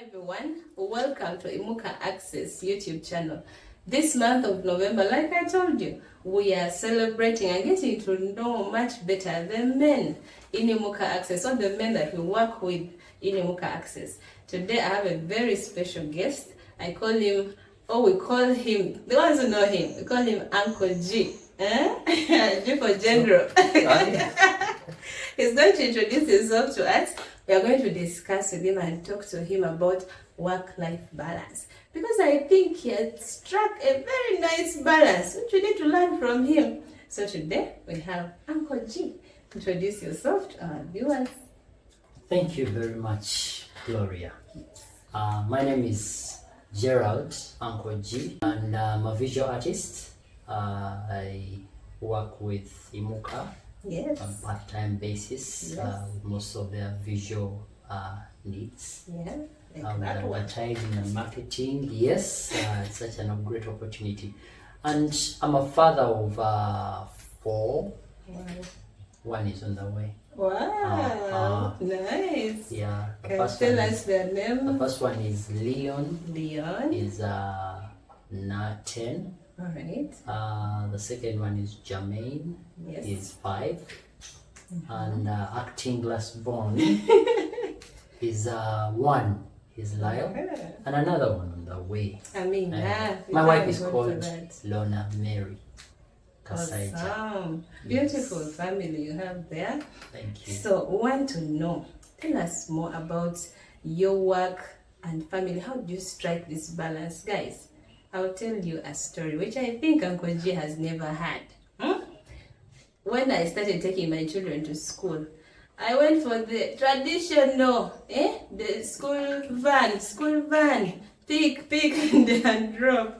everyone, welcome to Imuka Access YouTube channel. This month of November, like I told you, we are celebrating and getting to know much better the men in Imuka Access, or the men that we work with in Imuka Access. Today I have a very special guest. I call him, or we call him, the ones who know him, we call him Uncle G. G for General. He's going to introduce himself to us. We are going to discuss with him and talk to him about work-life balance, because I think he has struck a very nice balance which we need to learn from him. So today we have Uncle G. Introduce yourself to our viewers. Thank you very much, Gloria. My name is Gerald, Uncle G, and I'm a visual artist. I work with Imuka Yes. on a part-time basis, Yes. with most of their visual needs. Yeah. With Like one. advertising and marketing, yes, it's such a great opportunity. And I'm a father of 4. Wow. One is on the way. Wow. Nice. Yeah. Can you tell us their The name? first one is Leon. Leon. Is now 10. All right. The second one is Jermaine. Yes. Is 5. And acting last born is 1. He's Lyle. Okay. And another one on the way. I mean, My wife is good for called that. Lona Mary Kasaija. Awesome. Yes. Beautiful family you have there. Thank you. So, we want to know, tell us more about your work and family. How do you strike this balance? Guys, I'll tell you a story which I think Uncle G has never had. When I started taking my children to school, I went for the traditional, the school van, pick, and drop.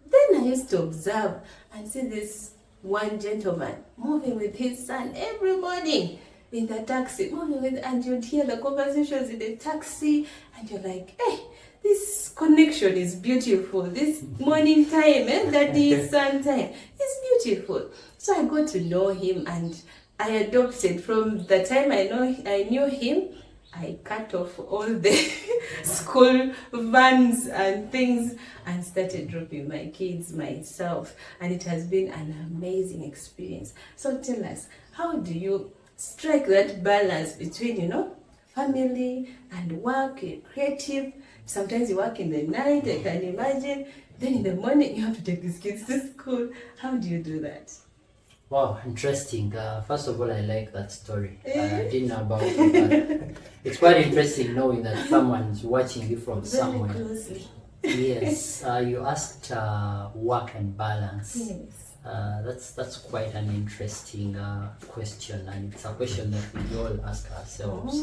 Then I used to observe and see this one gentleman moving with his son every morning in the taxi, and you'd hear the conversations in the taxi, and you're like, hey, this connection is beautiful. This morning time, daddy son time is beautiful. So I got to know him, and I adopted. From the time I knew him, I cut off all the school vans and things and started dropping my kids myself, and it has been an amazing experience. So tell us, how do you strike that balance between, family and work, creative? Sometimes you work in the night, I can imagine. Then in the morning you have to take these kids to school. How do you do that? Wow, interesting. First of all, I like that story. I didn't know about it, but it's quite interesting knowing that someone's watching you from Very somewhere. closely. Yes, you asked work and balance. Yes. That's quite an interesting question, and it's a question that we all ask ourselves.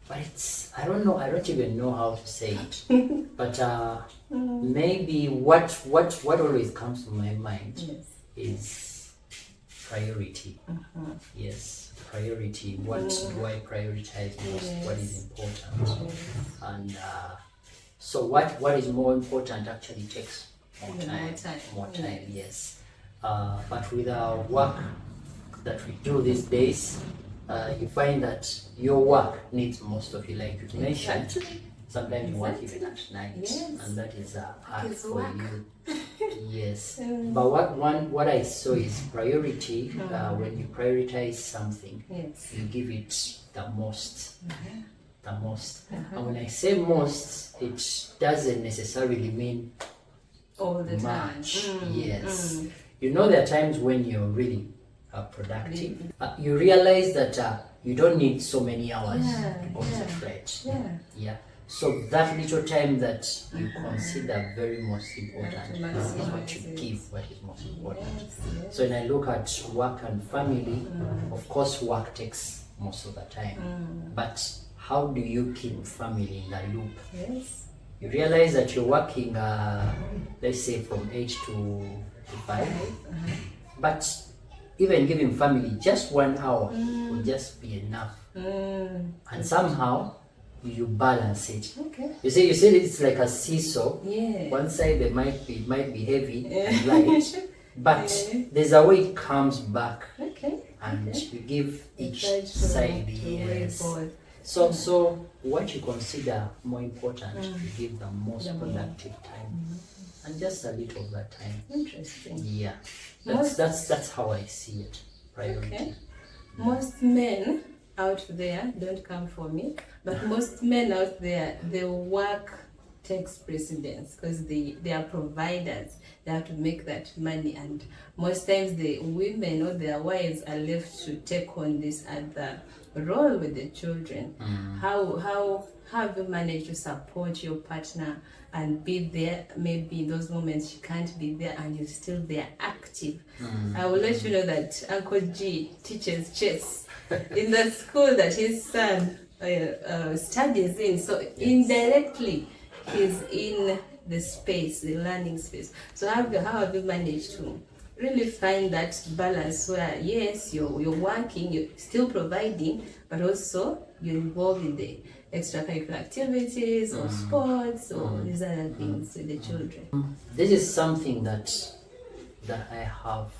But I don't even know how to say it. But maybe what always comes to my mind Yes. is priority. Yes, priority. What do I prioritize most? What is important? And so what is more important actually takes more time. More time, yes. But with our work that we do these days, you find that your work needs most of you, like you mentioned. Sometimes you work even at night, Yes. and that is hard It's for work. you. Yes, but what I saw is priority. When you prioritize something, Yes. you give it the most. The most. And when I say most, it doesn't necessarily mean All the time. much. Yes. There are times when you're really productive. You realize that you don't need so many hours to concentrate. Yeah. So that little time that you consider very most important is what you give what is most important. Yes. So when I look at work and family, of course work takes most of the time. But how do you keep family in the loop? Yes. You realize that you're working, let's say from 8 to 5, but even giving family just 1 hour will just be enough. And somehow you balance it. Okay. You see it's like a seesaw. Yeah. One side it might be heavy and light, but there's a way it comes back, Okay. and you give each Try to side weigh yes. both. So what you consider more important to give the most productive time, and just a little of that time. Interesting. Yeah, that's how I see it. Priority. Okay. Most men out there, don't come for me, but most men out there, their work takes precedence because they are providers. They have to make that money, and most times the women or their wives are left to take on this other role with the children. How have you managed to support your partner and be there? Maybe in those moments she can't be there and you're still there active. I will let you know that Uncle G teaches chess in the school that his son studies in, so indirectly he's in the space, the learning space. So how have you managed to really find that balance where yes, you're working, you're still providing, but also you're involved in the extracurricular activities or sports or these other things with the children? This is something that I have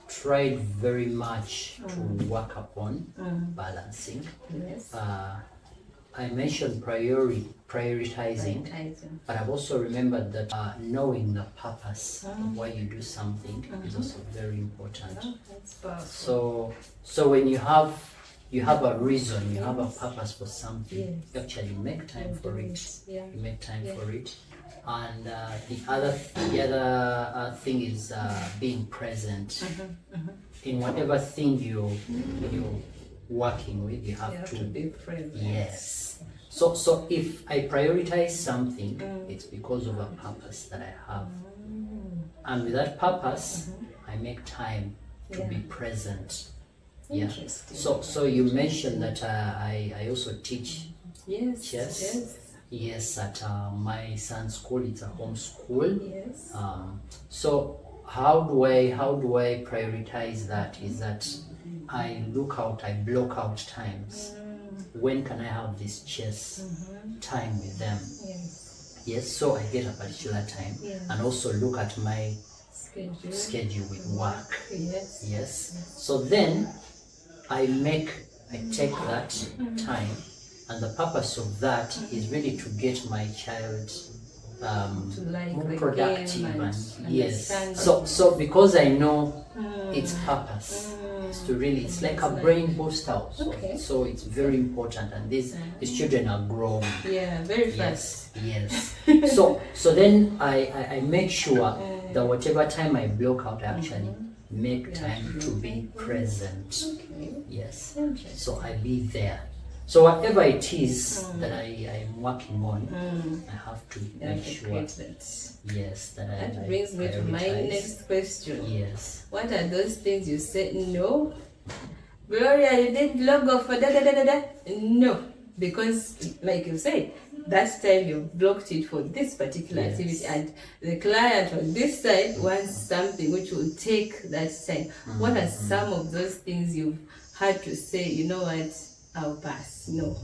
tried very much to work upon, balancing. Yes. I mentioned prioritizing, but I've also remembered that knowing the purpose of why you do something is also very important. That's powerful. So when you have a reason, you have a purpose for something, you actually make time for it. Yeah. You make time for it. And the other thing is being present in whatever thing you're working with. You have to be present. Yes. So if I prioritize something, it's because of a purpose that I have, and with that purpose, I make time to be present. Yeah. So you mentioned that I also teach chess. Yes, at my son's school. It's a home school. Yes. So how do I prioritize that? Is that I block out times. When can I have this chess time with them? Yes, so I get a particular time and also look at my schedule with work. Yes. So then I take that time, and the purpose of that is really to get my child more productive and yes. So because I know its purpose is to really, it's like a brain booster. So it's very important, and these children are growing. Yeah, very fast. Yes. So then I make sure that whatever time I block out, I actually make time to be present. Yes. So I be there. So whatever it is that I am working on, I have to make sure that brings me to my next question. Yes. What are those things you said no? Gloria, you did logo for da. No. Because like you said, that time you blocked it for this particular activity, and the client on this side wants something which will take that time. What are some of those things you've had to say, you know what, I'll pass? No.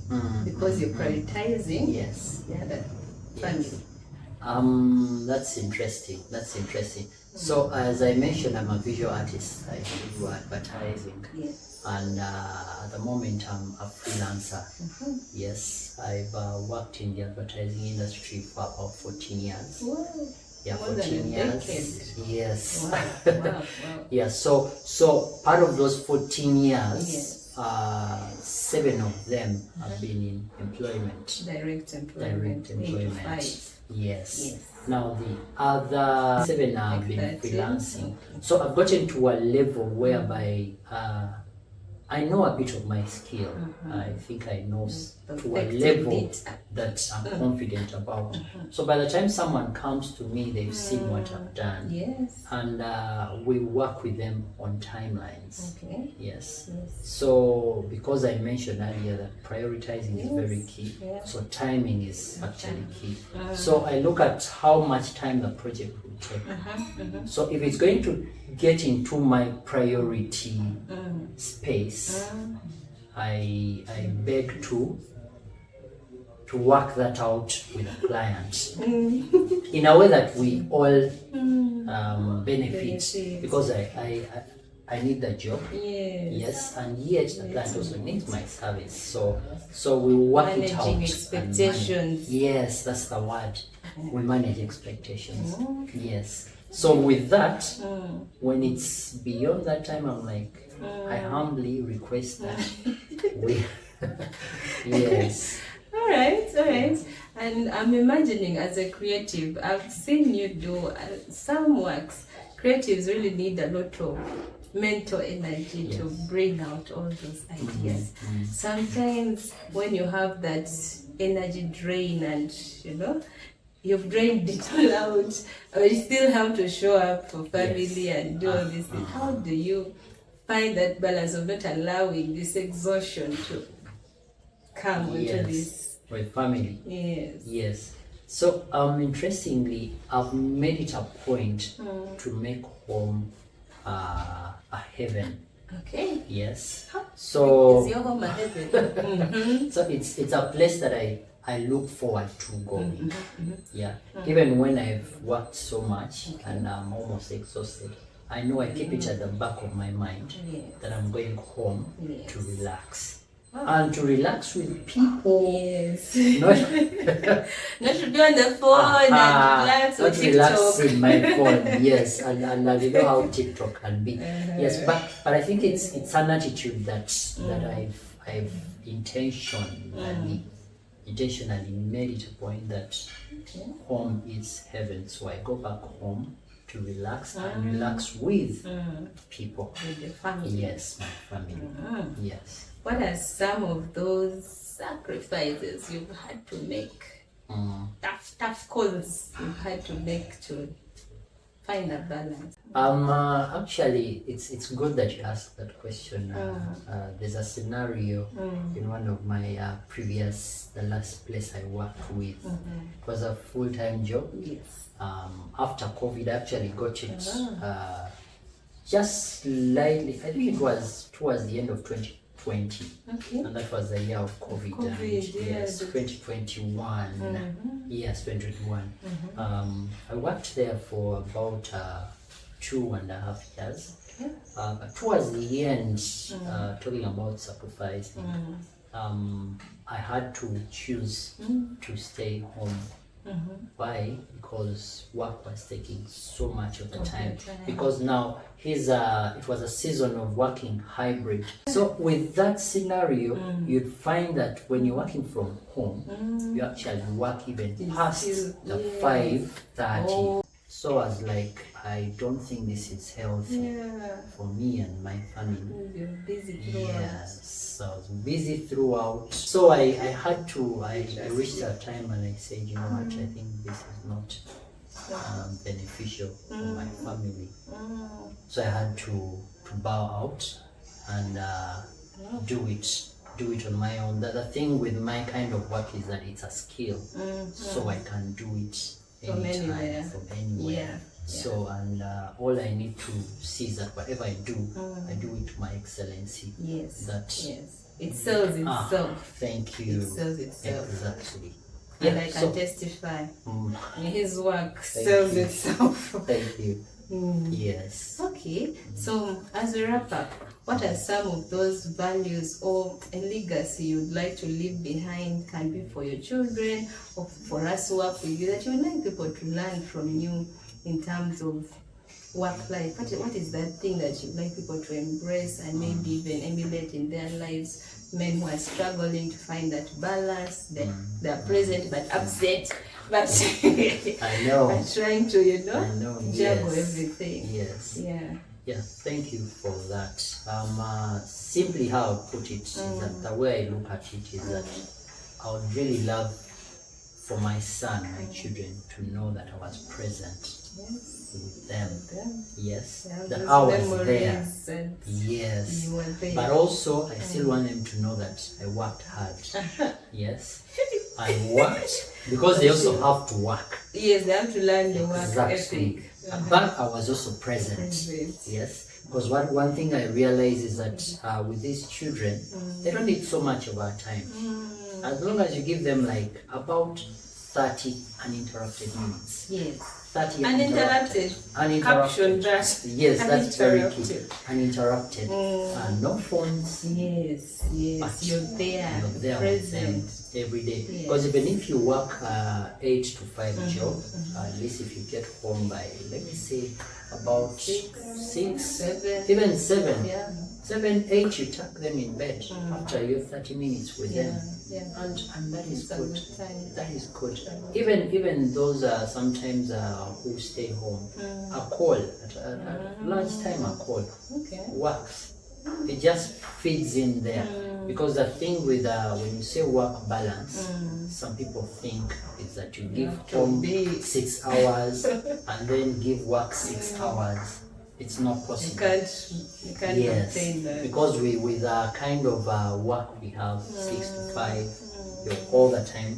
Because you're prioritizing the other family. That's interesting. So as I mentioned, I'm a visual artist. I do advertising. And at the moment I'm a freelancer. Yes, I've worked in the advertising industry for about 14 years. Wow. Yeah, More 14 than a years. decade. Yes. Wow. Yeah, so part of those 14 years, 7 of them have been in employment. Direct employment. Yes. Now the other 7 have been freelancing. So I've gotten to a level whereby I know a bit of my skill. I think I know to a level that I'm confident about. So by the time someone comes to me, they've seen what I've done. And we work with them on timelines. Yes. So because I mentioned earlier that prioritizing is very key, so timing is actually key. So I look at how much time the project will take. So if it's going to get into my priority space, I beg to work that out with a client in a way that we all benefit, because I need the job. Yes, and yet the client also needs my service. So we work it out. Managing expectations. Yes, that's the word. We manage expectations. Yes. So with that, when it's beyond that time, I'm like, I humbly request that we. Yes. All right. And I'm imagining as a creative, I've seen you do some works. Creatives really need a lot of mental energy to bring out all those ideas. Sometimes when you have that energy drain and you've drained it all out, or you still have to show up for family and do all these things, how do you find that balance of not allowing this exhaustion to come into this with family? Yes. So interestingly, I've made it a point to make home a heaven. Okay. Yes. So is your home a heaven? So it's a place that I look forward to going. Yeah. Even when I've worked so much and I'm almost exhausted, I know I keep it at the back of my mind that I'm going home to relax. And to relax with people. Yes. Not to be on the phone and relax with TikTok. Relax in my phone, yes, and you know how TikTok can be. Yes, but I think it's an attitude that I've intentionally made it a point that home is heaven. So I go back home to relax and relax with people. With the family. Yes, my family. Yes. What are some of those sacrifices you've had to make? Tough calls you've had to make to find a balance? Actually, it's good that you asked that question. There's a scenario in one of my the last place I worked with. It was a full-time job. Yes. After COVID, I actually got it just slightly. I think it was towards the end of 2020. And that was the year of COVID. Yes, 2021. Yes, 2021. I worked there for about 2.5 years. But towards the end, talking about sacrificing, I had to choose to stay home. Why? Because work was taking so much of the time. Because now it was a season of working hybrid. So with that scenario, you'd find that when you're working from home, you actually work even past the 5:30. So I was like, I don't think this is healthy for me and my family. You're busy throughout. Yes, I was busy throughout. So I had to, I reached a time and I said, you know what, I think this is not beneficial for my family. So I had to bow out and do it on my own. The thing with my kind of work is that it's a skill, so I can do it anytime, from anywhere. So and all I need to see is that whatever I do it to my excellency. It sells itself. Thank you. It sells itself. Exactly. And I can testify. His work sells itself. Thank you. Yes. Okay. So as we wrap up, what are some of those values or a legacy you'd like to leave behind? Can be for your children or for us who work with you, that you would like people to learn from you in terms of work life. What is that thing that you'd like people to embrace and maybe even emulate in their lives? Men who are struggling to find that balance, they're present but upset, but I know, but trying to juggle everything. Yes. Yeah, thank you for that. Simply how I put it is that the way I look at it is that I would really love for my son, my children, to know that I was present with them. Yes, that I was there. Yes, you were there. But also I still want them to know that I worked hard. Yes, I worked because they also have to work. Yes, they have to learn the work ethic. But I was also present. Yes, because one thing I realize is that with these children, they don't need so much of our time. As long as you give them like about 30 uninterrupted minutes. Yes. 30 Uninterrupted. Caption that. Yes, that's very key. Uninterrupted. Uninterrupted. No phones. Yes, yes. But You're there with them present. every day. Yes. Because even if you work 8 to 5 job, at least if you get home by, let me say, about 6, 7. even 7. Yeah. 7, 8, you tuck them in bed after your 30 minutes with them. Yeah. And that is It's a good. good time. That is good. Even those sometimes who stay home, a call at lunchtime, a call Okay. works. It just fits in there. Because the thing with when you say work balance, some people think is that you give home 6 hours and then give work 6 hours. It's not possible. You can't maintain that. Because with the kind of work we have, 6 to 5, you're all the time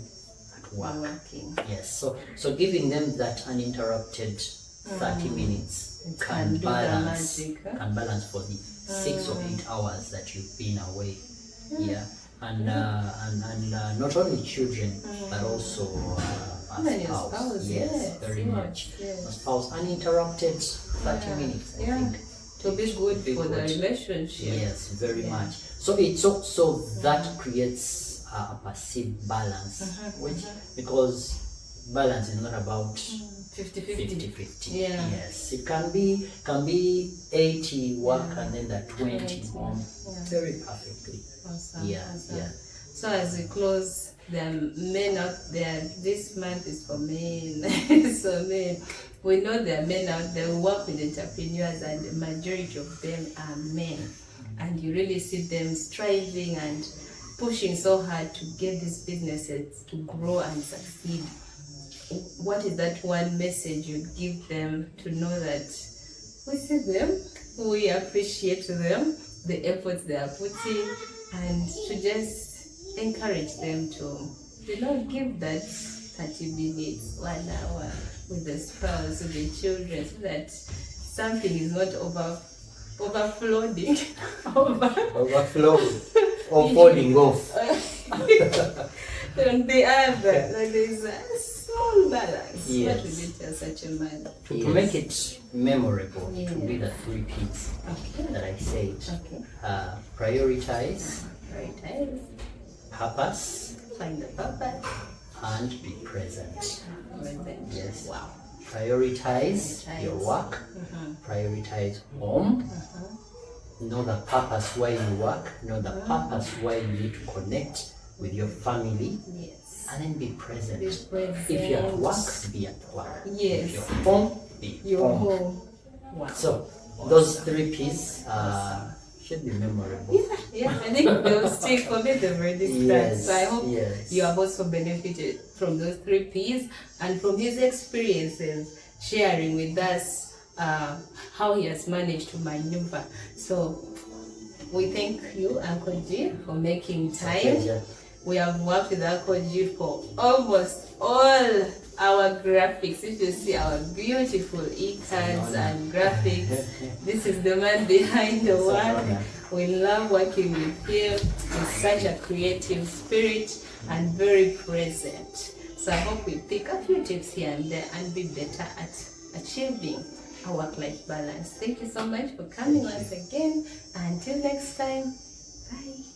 at work. Working. Yes, so giving them that uninterrupted 30 minutes can balance for the 6 or 8 hours that you've been away. Yeah, and not only children but also a spouse. Yes, very much. A spouse, uninterrupted 30 minutes. I think to be good for the relationship. Yes, very much. So so that creates a perceived balance, which because balance is not about 50-50. Yeah. Yes, it can be 80 work and then the 20 home. Very perfectly. Awesome. Yeah. So as we close, there are men out there. This month is for men. So men, we know there are men out there who work with entrepreneurs, and the majority of them are men. And you really see them striving and pushing so hard to get these businesses to grow and succeed. What is that one message you'd give them to know that we see them, we appreciate them, the efforts they are putting, and to just encourage them to give that 30 minutes, 1 hour with the spouse, with the children, so that something is not overflowing or falling off. On the other, like there's a small balance. Yes. What would you tell such a man? To make it memorable, to be the 3 P's that I said. Okay. Prioritize, purpose, Find the purpose. and be present. Yes. Wow. Prioritize your work, prioritize home, know the purpose why you work, know the purpose why you need to connect with your family, Yes. and then be present. Be present. If you're at work, be at work. Yes. If you're home, be Your home. home. Wow. So those 3 P's should be memorable. Yeah, I think they'll stick for me. They've already started. Yes, So I hope yes. you have also benefited from those 3 P's and from his experiences, sharing with us how he has managed to maneuver. So we thank you, Uncle G, for making time. We have worked with Uncle G for almost all our graphics. If you see our beautiful e-cards and graphics, this is the man behind the work. We love working with him. He's such a creative spirit and very present. So I hope we pick a few tips here and there and be better at achieving a work-life balance. Thank you so much for coming once again. Until next time, bye.